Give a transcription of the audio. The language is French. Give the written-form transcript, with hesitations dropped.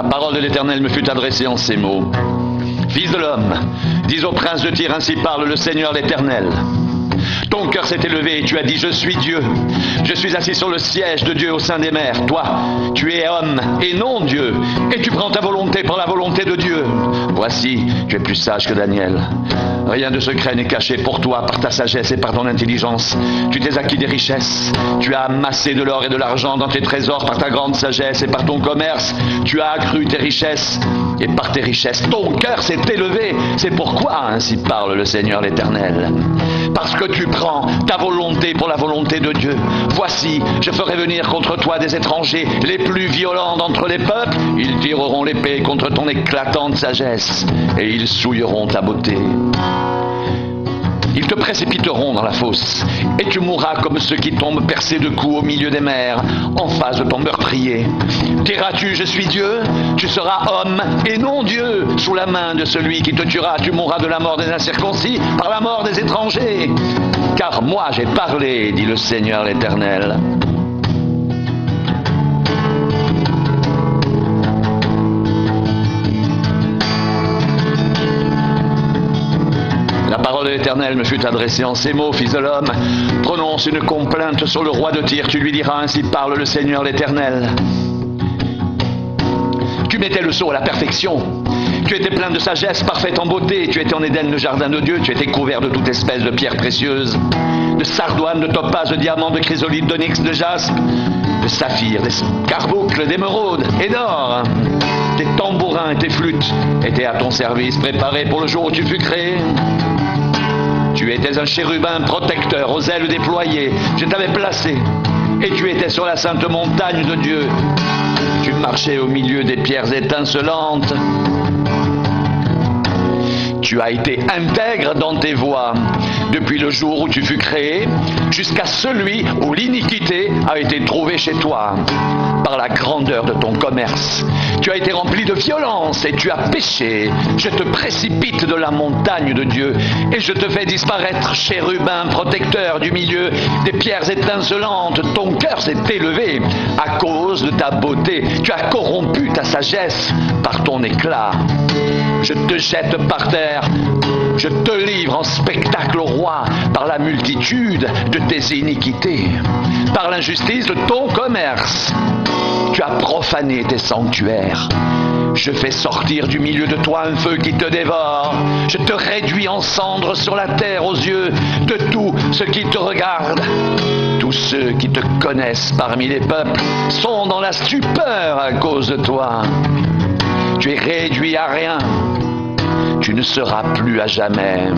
La parole de l'Éternel me fut adressée en ces mots. Fils de l'homme, dis au prince de Tyr, ainsi parle le Seigneur l'Éternel. Ton cœur s'est élevé et tu as dit, je suis Dieu. Je suis assis sur le siège de Dieu au sein des mers. Toi, tu es homme et non Dieu. Et tu prends ta volonté pour la volonté de Dieu. Voici, tu es plus sage que Daniel. Rien de secret n'est caché pour toi par ta sagesse et par ton intelligence. Tu t'es acquis des richesses. Tu as amassé de l'or et de l'argent dans tes trésors par ta grande sagesse et par ton commerce. Tu as accru tes richesses. Et par tes richesses, ton cœur s'est élevé. C'est pourquoi ainsi parle le Seigneur l'Éternel. Parce que tu prends ta volonté pour la volonté de Dieu. Voici, je ferai venir contre toi des étrangers, les plus violents d'entre les peuples. Ils tireront l'épée contre ton éclatante sagesse et ils souilleront ta beauté. Ils te précipiteront dans la fosse, et tu mourras comme ceux qui tombent percés de coups au milieu des mers, en face de ton meurtrier. Diras-tu, je suis Dieu? Tu seras homme et non Dieu. Sous la main de celui qui te tuera, tu mourras de la mort des incirconcis, par la mort des étrangers. Car moi j'ai parlé, dit le Seigneur l'Éternel. La parole de l'Éternel me fut adressée en ces mots, fils de l'homme. Prononce une complainte sur le roi de Tyr. Tu lui diras, ainsi parle le Seigneur l'Éternel. Tu mettais le sceau à la perfection. Tu étais plein de sagesse, parfaite en beauté. Tu étais en Éden, le jardin de Dieu. Tu étais couvert de toute espèce de pierres précieuses, de sardoine, de topaz, de diamants, de chrysolite, d'onyx, de jaspe, de saphir, d'escarboucle, d'émeraude et d'or. Tes tambourins et tes flûtes étaient à ton service, préparés pour le jour où tu fus créé. Tu étais un chérubin protecteur aux ailes déployées. Je t'avais placé et tu étais sur la sainte montagne de Dieu. Tu marchais au milieu des pierres étincelantes. Tu as été intègre dans tes voies, depuis le jour où tu fus créé, jusqu'à celui où l'iniquité a été trouvée chez toi, par la grandeur de ton commerce. Tu as été rempli de violence et tu as péché. Je te précipite de la montagne de Dieu et je te fais disparaître, chérubin protecteur du milieu des pierres étincelantes. Ton cœur s'est élevé à cause de ta beauté. Tu as corrompu ta sagesse par ton éclat. Je te jette par terre, je te livre en spectacle au roi par la multitude de tes iniquités, par l'injustice de ton commerce. Tu as profané tes sanctuaires. Je fais sortir du milieu de toi un feu qui te dévore. Je te réduis en cendres sur la terre aux yeux de tous ceux qui te regardent. Tous ceux qui te connaissent parmi les peuples sont dans la stupeur à cause de toi. Tu es réduit à rien. Tu ne seras plus à jamais.